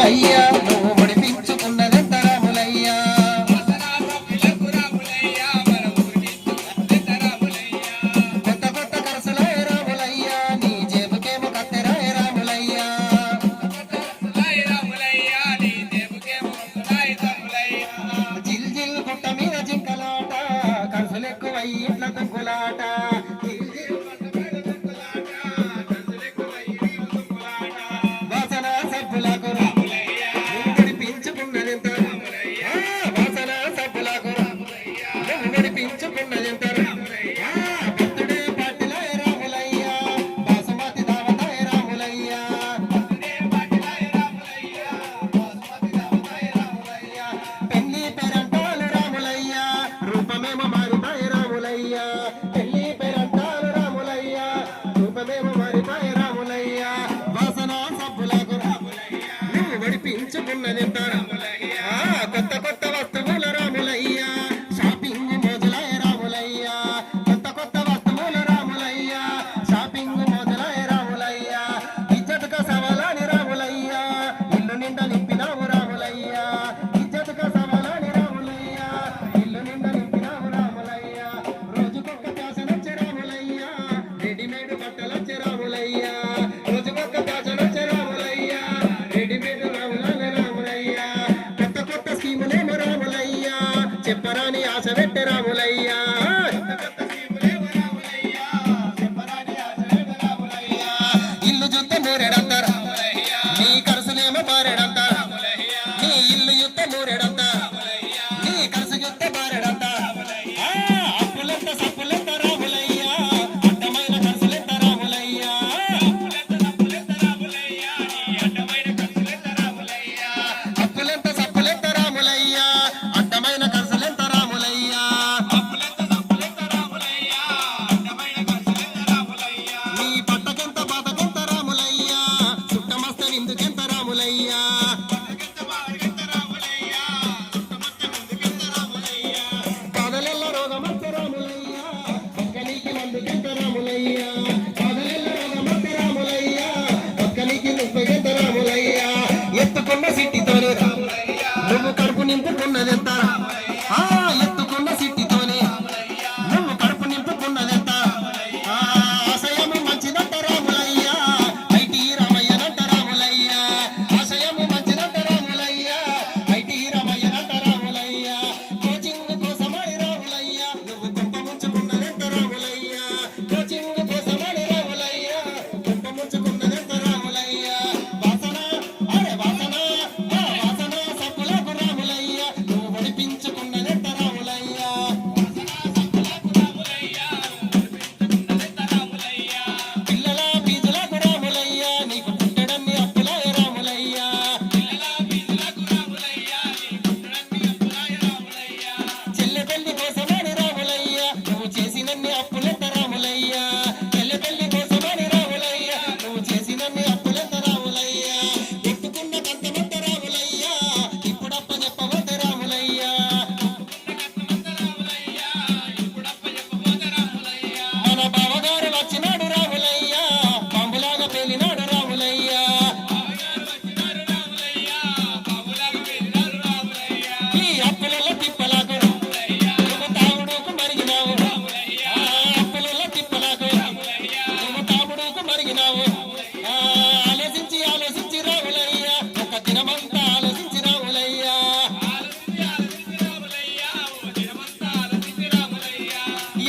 రాములయ్యా నువ్వు ముడిపించుకున్నదెంత రాములయ్యా కొత్త కొత్త కరసలే రాములయ్యా నీ జేబుకేమో కత్తెరే రాములయ్యా జిల్ జిల్ గుట్ట మీద జింకలాట కరసలెక్కువై ఇట్ల దుంకులాట వాసన సబ్బులకు నువ్వు ముడిపించుకున్నదెంత వాసన సబ్బులకు నువ్వు ముడిపించుకున్నదెంత బర్త్డే పార్టీలో రాములయ్యా బాసుమతి దావత రాములయ్యా పెళ్లి పెరంటాలు రాములయ్యా రూపమేమో మారుతాయి రాములయ్యా పెళ్లి పెరంటాలు రాములయ్యా రూపమేమో మారుతాయి రాములయ్యా వాసన సబ్బులకు నువ్వు ముడిపించుకున్నదెంత కొత్త కొత్త వస్తువుల రాములయ్యా షాపింగ్ మోజులయ రాములయ్యా కొత్త కొత్త వస్తువుల రాములయ్యా షాపింగ్ మోజులయ రాములయ్యా ఇజ్జతుక సవాలని రాములయ్యా ఇల్లు నిండా నింపినావు రాములయ్యా ఇజ్జతుక సవాలని రాములయ్యా ఇల్లు నిండా నింపినావు రాములయ్యా రోజుకొక్క ఫ్యాషన్ వచ్చే రాములయ్యా రెడీమేడ్ బట్టలు వచ్చే రాములయ్యా రోజుకొక్క ఫ్యాషన్ వచ్చే రాములయ్యా రెడీమేడ్ రాములయ్యా కొత్త కొత్త స్కీములేమో రాములయ్యా చెప్పరాని ఆశ పెట్టే రాములయ్యా ఇల్లు జుత్త మూరెడంత నీ కరసులేమో బారెడంత నీ ఇల్లు యుత్త మూరెడంత నీ కరసు యుత్త బారెడంత అప్పులెంత సప్పులెంత రాములయ్యా అడ్డమైన కరసులెంత రాములయ్యా అప్పులెంత సప్పులెంత రాములయ్యా అడ్డమైన కరసులెంత రాములయ్యా నీ పట్టకెంత బాధకెంత రాములయ్యా చుట్టమస్తే నిందుకెంత రాములయ్యా కాదలెల్ల రోగమస్తే రాములయ్యా పక్కనికి మందుకెంత రాములయ్యా కాదలెల్ల రోగమస్తే రాములయ్యా పక్కనికి నువ్వెంత రాములయ్యా ఎత్తుకున్న సిట్టితోనే నువ్వు కడుపు నింపుకున్నదెంత ఎత్తుకున్న సిట్టితోనే నువ్వు కడుపు నింపుకున్నదెంత ఆశయము మంచిదంట రాములయ్యా ఐటీ రామయ్యనంట రాములయ్యా ఆశయము మంచిదంట రాములయ్యా ఐటీ రామయ్యనంట రాములయ్యా కోచింగ్ కోసమని రాములయ్యా నువ్వు గొప్ప ముంచుకున్నదెంత రాములయ్యా కోచింగ్ కోసమని రాములయ్యా గొప్ప ముంచుకున్నదెంత రాములయ్యా వాసన వాసన సబ్బులకు రాములయ్యా నువ్వు ముడిపించుకున్నదెంత రాములయ్యా పిల్లల బీజులకు రాములయ్యా నీకు పుట్టడన్ని అప్పులాయ రాములయ్యా చెల్లె పెళ్లి కోసమని రాములయ్యా నువ్వు చేసినన్ని అప్పులెంత రాములయ్యా చెల్లె పెళ్లి కోసమని రాములయ్యా నువ్వు చేసినన్ని అప్పులెంత రాములయ్యా ఎత్తుకున్న కంతమంత రాములయ్యా ఇప్పుడప్ప చెప్పవద్ద రాములయ్యా మన బావగారు వచ్చినాడు రాములయ్యా బాంబులాగా పేలినాడు రాములయ్యా ఈ అప్పులలో తిప్పలాకు నువ్వు తాగుడుకు మరిగినావు అప్పులలో తిప్పలాకు నువ్వు తాగుడుకు మరిగినావు ఆలోచించి ఆలోచించి రాములయ్యా ఒక దినమంతా ఆలోచించి రాములయ్యా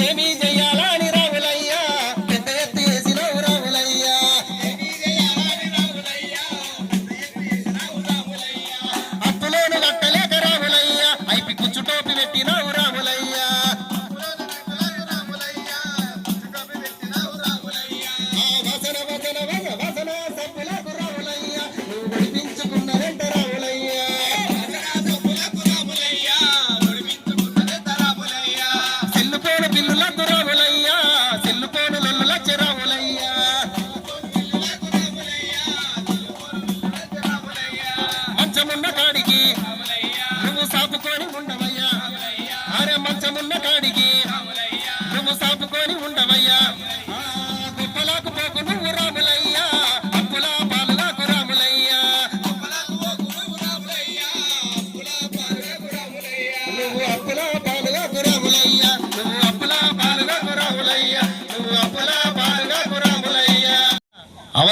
ఏమీ చెయ్యాలని రాములయ్యా పెద్ద ఎత్తు వేసినావు రాములయ్యా అప్పులోను కట్టలేక రాములయ్యా ఐపి కుచ్చు టోపి పెట్టినావు రాములయ్యా వాసన వాసన వాసన సబ్బులకు రాములయ్యా నువ్వు ముడిపించుకున్నదెంత రాములయ్యా సెల్లుపోను బిల్లులకు రాములయ్యా సెల్లుపోను లొల్లులచ్చ రాములయ్యా మంచమున్న కాడికి నువ్వు సాపుకొని ఉండవయ్యా అరే మంచమున్న కాడికి నువ్వు సాపుకొని ఉండవయ్యా గొప్పలకు పోకు నువ్వు రాములయ్యా అప్పుల పాలలకు రాములయ్యా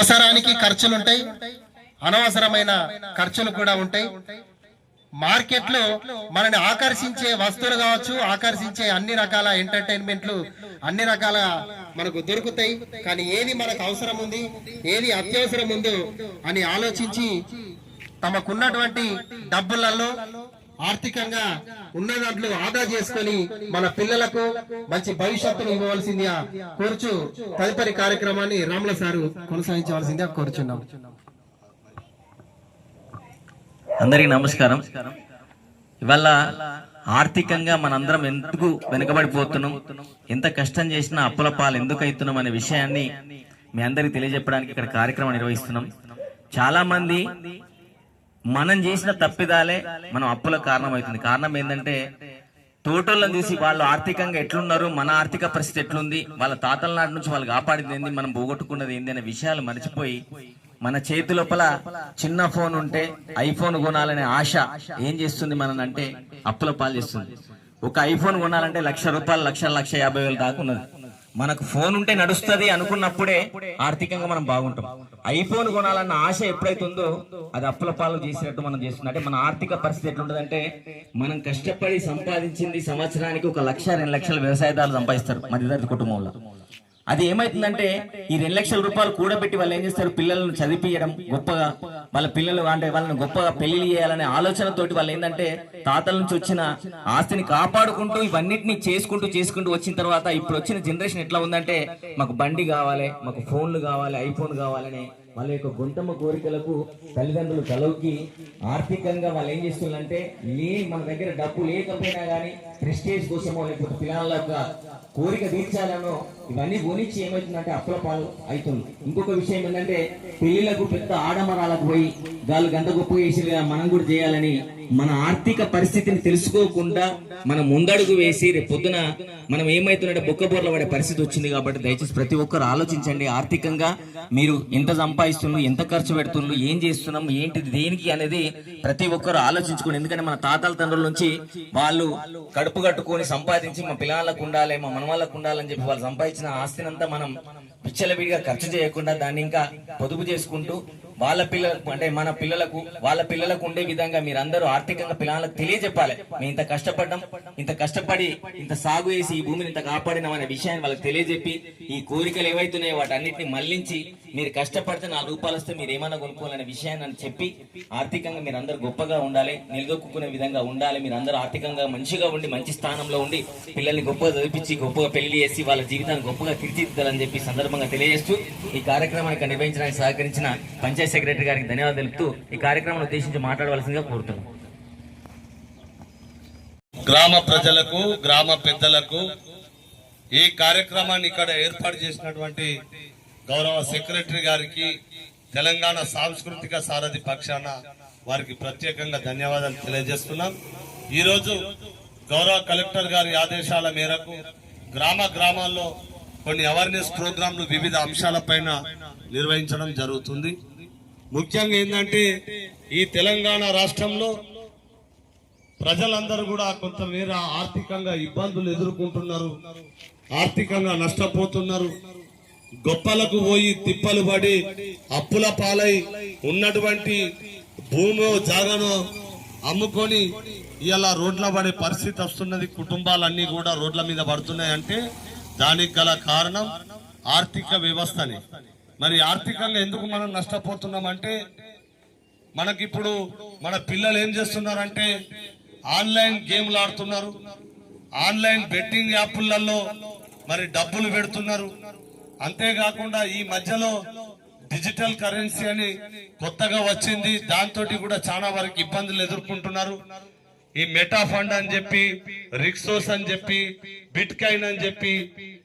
అవసరానికి ఖర్చులుంటాయి, అనవసరమైన ఖర్చులు కూడా ఉంటాయి. మార్కెట్లో మనని ఆకర్షించే వస్తువులు కావచ్చు, ఆకర్షించే అన్ని రకాల ఎంటర్టైన్మెంట్లు అన్ని రకాల మనకు దొరుకుతాయి. కానీ ఏది మనకు అవసరం ఉంది, ఏది అత్యవసరం ఉందో అని ఆలోచించి తమకున్నటువంటి డబ్బులలో ఆర్థికంగా ఉన్న దాంట్లో ఆదా చేసుకొని మన పిల్లలకు మంచి భవిష్యత్తును ఇవ్వవలసిందిగా కోరుచు తదుపరి కార్యక్రమాన్ని రాముల సారు కొనసాగించవలసిందిగా కోరుచున్నాం. అందరికీ నమస్కారం. ఇవాళ ఆర్థికంగా మనందరం ఎందుకు వెనుకబడిపోతున్నాం, ఎంత కష్టం చేసినా అప్పుల పాలు ఎందుకు అవుతున్నాం అనే విషయాన్ని మీ అందరికి తెలియజెప్పడానికి ఇక్కడ కార్యక్రమం నిర్వహిస్తున్నాం. చాలా మంది మనం చేసిన తప్పిదాలే మనం అప్పుల కారణం అవుతుంది. కారణం ఏంటంటే తోటోళ్ళని చూసి వాళ్ళు ఆర్థికంగా ఎట్లున్నారు, మన ఆర్థిక పరిస్థితి ఎట్లుంది, వాళ్ళ తాతల నాటి నుంచి వాళ్ళు కాపాడింది ఏంది, మనం పోగొట్టుకున్నది ఏంది అనే విషయాలు మర్చిపోయి మన చేతి లోపల చిన్న ఫోన్ ఉంటే ఐఫోన్ కొనాలనే ఆశ ఏం చేస్తుంది మనని అంటే అప్పుల పాలు చేస్తుంది. ఒక ఐఫోన్ కొనాలంటే ₹1,00,000 1,50,000 దాకా ఉన్నది. మనకు ఫోన్ ఉంటే నడుస్తుంది అనుకున్నప్పుడే ఆర్థికంగా మనం బాగుంటాం. ఐఫోన్ కొనాలన్న ఆశ ఎప్పుడైతుందో అది అప్పుల పాలు చేసినట్టు మనం చేస్తున్నాం. అంటే మన ఆర్థిక పరిస్థితి ఎట్లుంటదంటే మనం కష్టపడి సంపాదించింది సంవత్సరానికి 1,00,000 2 లక్షల వ్యవసాయదారులు సంపాదిస్తారు మధ్యతరగతి కుటుంబంలో. అది ఏమైతుందంటే ఈ ₹2,00,000 కూడబెట్టి వాళ్ళు ఏం చేస్తారు, పిల్లలను చదివించడం గొప్పగా, వాళ్ళ పిల్లలు అంటే వాళ్ళని గొప్పగా పెళ్లి చేయాలనే ఆలోచనతోటి వాళ్ళు ఏంటంటే తాతల నుంచి వచ్చిన ఆస్తిని కాపాడుకుంటూ ఇవన్నిటిని చేసుకుంటూ వచ్చిన తర్వాత ఇప్పుడు వచ్చిన జనరేషన్ ఎట్లా ఉందంటే మాకు బండి కావాలి, మాకు ఫోన్లు కావాలి, ఐఫోన్ కావాలని వాళ్ళ యొక్క గొంతమ్మ కోరికలకు తల్లిదండ్రులు తలవుకి ఆర్థికంగా వాళ్ళు ఏం చేస్తున్నారంటే మన దగ్గర డబ్బు లేకపోయినా కానీ ప్రెస్టేజ్ కోసమో లేకపోతే పిల్లల యొక్క కోరిక తీర్చాలనో ఇవన్నీ కొనిచ్చి ఏమవుతుందంటే అప్పుల పాలు అవుతుంది. ఇంకొక విషయం ఏంటంటే పెళ్లిలకు పెద్ద ఆడమరాలకు పోయి వాళ్ళు గంట గొప్ప చేసిగా మనం కూడా చేయాలని మన ఆర్థిక పరిస్థితిని తెలుసుకోకుండా మనం ముందడుగు వేసి రేపు పొద్దున మనం ఏమైతుందంటే బొక్కబోర్ల పడే పరిస్థితి వచ్చింది. కాబట్టి దయచేసి ప్రతి ఒక్కరు ఆలోచించండి. ఆర్థికంగా మీరు ఎంత సంపాదిస్తున్నారు, ఎంత ఖర్చు పెడుతున్నారు, ఏం చేస్తున్నాం, ఏంటిది దేనికి అనేది ప్రతి ఒక్కరు ఆలోచించుకోండి. ఎందుకంటే మన తాతల తండ్రుల నుంచి వాళ్ళు కడుపు కట్టుకొని సంపాదించి మా పిల్లలకు ఉండాలి, మా మనవాళ్ళకు ఉండాలని చెప్పి వాళ్ళు సంపాదించిన ఆస్తినంతా మనం విచ్చలవిడిగా ఖర్చు చేయకుండా దాన్ని ఇంకా పొదుపు చేసుకుంటూ వాళ్ళ పిల్లలకు అంటే మన పిల్లలకు వాళ్ళ పిల్లలకు ఉండే విధంగా మీరందరూ ఆర్థికంగా పిల్లలకు తెలియజెప్పాలి. మేము ఇంత కష్టపడ్డాం, ఇంత కష్టపడి ఇంత సాగు చేసి ఈ భూమిని ఇంత కాపాడినాం అనే విషయాన్ని వాళ్ళకి తెలియజెప్పి ఈ కోరికలు ఏవైతున్నాయో వాటన్నిటిని మళ్లించి మీరు కష్టపడితే ₹4 వస్తే మీరు ఏమన్నా కొనుక్కోవాలనే విషయాన్ని అని చెప్పి ఆర్థికంగా మీరు అందరూ గొప్పగా ఉండాలి, నిలదొక్కునే విధంగా ఉండాలి. మీరు అందరూ ఆర్థికంగా మంచిగా ఉండి మంచి స్థానంలో ఉండి పిల్లల్ని గొప్పగా చదివించి గొప్పగా పెళ్లి చేసి వాళ్ళ జీవితాన్ని గొప్పగా తీర్చిదిద్దాలని చెప్పి సందర్భంగా తెలియజేస్తూ ఈ కార్యక్రమానికి నిర్వహించడానికి సహకరించిన పంచాయతీ సెక్రటరీ గారికి ధన్యవాదాలు తెలుపుతూ ఈ కార్యక్రమాన్ని ఉద్దేశించి మాట్లాడవలసిందిగా కోరుతున్నాను. గ్రామ ప్రజలకు, గ్రామ పెద్దలకు, ఈ కార్యక్రమాన్ని ఇక్కడ ఏర్పాటు చేసినటువంటి గౌరవ సెక్రటరీ గారికి, తెలంగాణ సాంస్కృతిక సారథి పక్షాన వారికి ప్రత్యేకంగా ధన్యవాదాలు తెలియజేస్తున్నాం. ఈరోజు గౌరవ కలెక్టర్ గారి ఆదేశాల మేరకు గ్రామాల్లో కొన్ని అవేర్నెస్ ప్రోగ్రాంలు వివిధ అంశాలపైన నిర్వహించడం జరుగుతుంది. ముఖ్యంగా ఏంటంటే ఈ తెలంగాణ రాష్ట్రంలో ప్రజలందరూ కూడా కొంతమేర ఆర్థికంగా ఇబ్బందులు ఎదుర్కొంటున్నారు, ఆర్థికంగా నష్టపోతున్నారు. గొప్పలకు పోయి తిప్పలు పడి అప్పుల పాలై ఉన్నటువంటి భూమో జాగనో అమ్ముకొని ఇలా రోడ్ల పడే పరిస్థితి వస్తున్నది. కుటుంబాలన్నీ కూడా రోడ్ల మీద పడుతున్నాయంటే దానికి గల కారణం ఆర్థిక వ్యవస్థని. మరి ఆర్థికంగా ఎందుకు మనం నష్టపోతున్నామంటే మనకిప్పుడు మన పిల్లలు ఏం చేస్తున్నారంటే ఆన్లైన్ గేమ్లు ఆడుతున్నారు, ఆన్లైన్ బెట్టింగ్ యాప్లలో మరి డబ్బులు పెడుతున్నారు. అంతేకాకుండా ఈ మధ్యలో డిజిటల్ కరెన్సీ అని కొత్తగా వచ్చింది, దాంతో కూడా చాలా వరకు ఇబ్బందులు ఎదుర్కొంటున్నారు. ఈ మెటా ఫండ్ అని చెప్పి, రిక్సోస్ అని చెప్పి, బిట్ కాయిన్ అని చెప్పి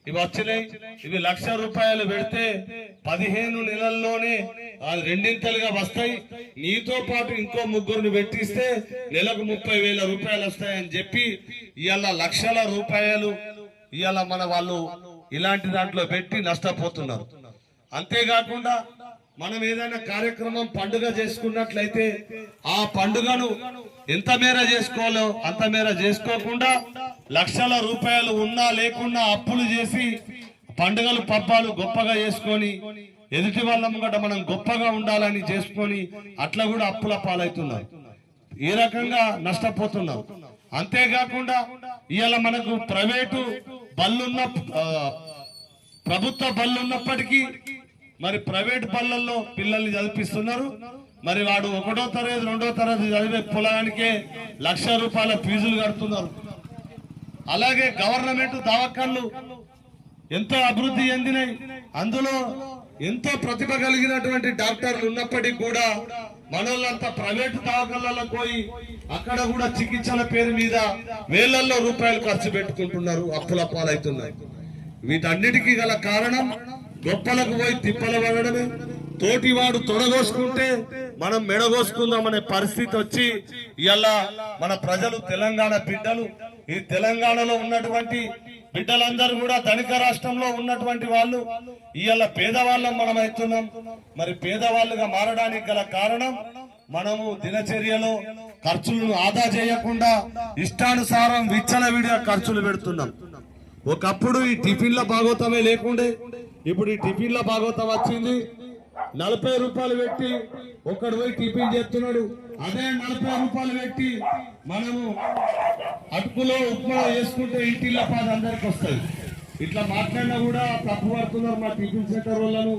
ఇవి వచ్చినాయి. ఇవి ₹1,00,000 పెడితే 15 నెలల్లోనే రెండింతలుగా వస్తాయి. నీతో పాటు ఇంకో ముగ్గురిని పెట్టిస్తే నెలకు ₹30,000 వస్తాయని చెప్పి ఇవాళ ₹1,00,000 ఇవాళ మన వాళ్ళు ఇలాంటి దాంట్లో పెట్టి నష్టపోతున్నారు. అంతేకాకుండా మనం ఏదైనా కార్యక్రమం పండుగ చేసుకున్నట్లయితే ఆ పండుగను ఎంత మేర చేసుకోవాలో అంత మేర చేసుకోకుండా ₹1,00,000 ఉన్నా లేకున్నా అప్పులు చేసి పండుగలు పబ్బాలు గొప్పగా చేసుకొని ఎదుటి వాళ్ళ ముంగట మనం గొప్పగా ఉండాలని చేసుకొని అట్లా కూడా అప్పుల పాలవుతున్నారు. ఈ రకంగా నష్టపోతున్నారు. అంతేకాకుండా ఇవాళ మనకు ప్రైవేటు బళ్ళున్న ప్రభుత్వ బళ్ళు ఉన్నప్పటికీ మరి ప్రైవేట్ బళ్ళల్లో పిల్లల్ని చదివిస్తున్నారు. మరి వాడు 1వ తరగతి 2వ తరగతి చదివే పొలానికే ₹1,00,000 ఫీజులు కడుతున్నారు. అలాగే గవర్నమెంట్ దవాఖాన్లు ఎంతో అభివృద్ధి చెందినాయి. అందులో ఎంతో ప్రతిభ కలిగినటువంటి డాక్టర్లు ఉన్నప్పటికీ కూడా మనోళ్ళంతా ప్రైవేటు దవాఖాన్లలో పోయి అక్కడ కూడా చికిత్సల పేరు మీద వేలల్లో రూపాయలు ఖర్చు పెట్టుకుంటున్నారు, అప్పుల పాలవుతున్నారు. వీటన్నిటికీ గల కారణం గొప్పలకు పోయి తిప్పలు పడడమే. తోటివాడు తొడగోసుకుంటే మనం మెడగోసుకుందామనే పరిస్థితి వచ్చి ఇలా మన ప్రజలు తెలంగాణ బిడ్డలు, ఈ తెలంగాణలో ఉన్నటువంటి బిడ్డలందరూ కూడా ధనిక రాష్ట్రంలో ఉన్నటువంటి వాళ్ళు ఇవాళ పేదవాళ్ళం మనం అవుతున్నాం. మరి పేదవాళ్ళుగా మారడానికి గల కారణం మనము దినచర్యలో ఖర్చులను ఆదా చేయకుండా ఇష్టానుసారం విచ్చలవిడిగా ఖర్చులు పెడుతున్నాం. ఒకప్పుడు ఈ టిఫిన్ల భాగవతమే లేకుండే, ఇప్పుడు ఈ టిఫిన్ల భాగవతం వచ్చింది. ₹40 పెట్టి ఒక్కడు పోయి టిఫిన్ చేస్తున్నాడు. అదే ₹40 పెట్టి మనము అటుకులో ఉప్మా వేసుకుంటే ఇంటిల్ల పాద అందరికి వస్తుంది. ఇట్లా మాట్లాడినా కూడా తప్పు పడుతున్నారు మా టిఫిన్ సెంటర్ వాళ్ళను.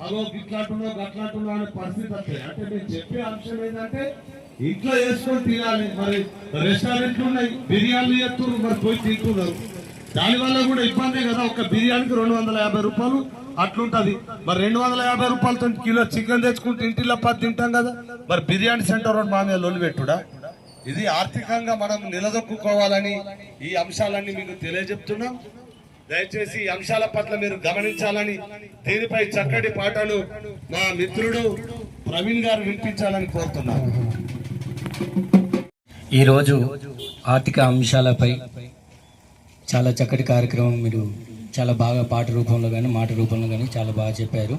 అదో ఇట్లాంటున్నా గట్లాంటున్నా అనే పరిస్థితి వస్తాయి. అంటే నేను చెప్పే అంశం ఏంటంటే ఇంట్లో వేసుకొని తినాలి. మరి రెస్టారెంట్లు ఉన్నాయి, బిర్యానీ చేస్తున్నారు, మరి పోయి తింటున్నారు. దానివల్ల కూడా ఇబ్బందే కదా. ఒక బిర్యానీకి ₹250 అట్లుంటది. మరి ₹250తో కిలో చికెన్ తెచ్చుకుంటే ఇంటిలో 10 తింటాం కదా. మరి బిర్యానీ సెంటర్ మా మీద లొల్లి పెట్టుడా? ఇది ఆర్థికంగా మనం నిలదొక్కుకోవాలని ఈ అంశాలన్నీ మీకు తెలియజెప్తున్నాం. దయచేసి ఈ అంశాల పట్ల మీరు గమనించాలని, దీనిపై చక్కటి పాటలు మా మిత్రుడు ప్రవీణ్ గారు వినిపించాలని కోరుతున్నాను. ఈరోజు ఆర్థిక అంశాలపై చాలా చక్కటి కార్యక్రమం మీరు చాలా బాగా పాట రూపంలో కానీ మాట రూపంలో కానీ చాలా బాగా చెప్పారు.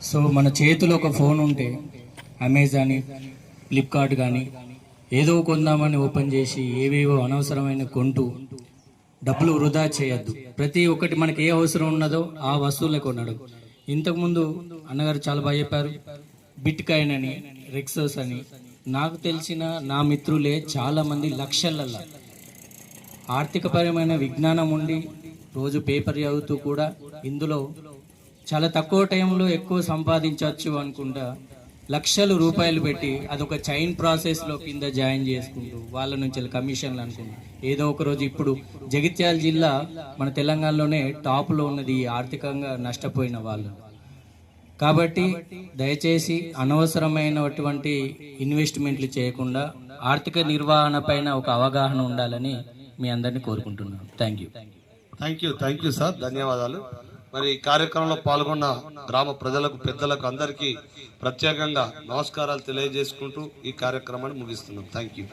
సో మన చేతిలో ఒక ఫోన్ ఉంటే అమెజాన్, ఫ్లిప్కార్ట్ కానీ ఏదో కొందామని ఓపెన్ చేసి ఏవేవో అనవసరమైన కొంటూ డబ్బులు వృధా చేయొద్దు. ప్రతి ఒక్కటి మనకి ఏ అవసరం ఉన్నదో ఆ వస్తువులే కొనడం. ఇంతకుముందు అన్నగారు చాలా బాగా చెప్పారు. బిట్ కాయిన్ అని, రెక్సోస్ అని. నాకు తెలిసిన నా మిత్రులే చాలామంది లక్షలల్లో ఆర్థికపరమైన విజ్ఞానం ఉండి రోజు పేపర్ చదువుతూ కూడా ఇందులో చాలా తక్కువ టైంలో ఎక్కువ సంపాదించవచ్చు అనుకుంటా ₹1,00,000 పెట్టి అదొక చైన్ ప్రాసెస్లో కింద జాయిన్ చేసుకుంటూ వాళ్ళ నుంచి కమిషన్లు అనుకుంటూ ఏదో ఒక రోజు ఇప్పుడు జగిత్యాల జిల్లా మన తెలంగాణలోనే టాప్లో ఉన్నది ఆర్థికంగా నష్టపోయిన వాళ్ళు. కాబట్టి దయచేసి అనవసరమైనటువంటి ఇన్వెస్ట్మెంట్లు చేయకుండా ఆర్థిక నిర్వహణ పైన ఒక అవగాహన ఉండాలని మీ అందరినీ కోరుకుంటున్నాను. థ్యాంక్ యూ సార్, ధన్యవాదాలు. మరి ఈ కార్యక్రమంలో పాల్గొన్న గ్రామ ప్రజలకు, పెద్దలకు అందరికీ ప్రత్యేకంగా నమస్కారాలు తెలియజేసుకుంటూ ఈ కార్యక్రమాన్ని ముగిస్తున్నాం. Thank you.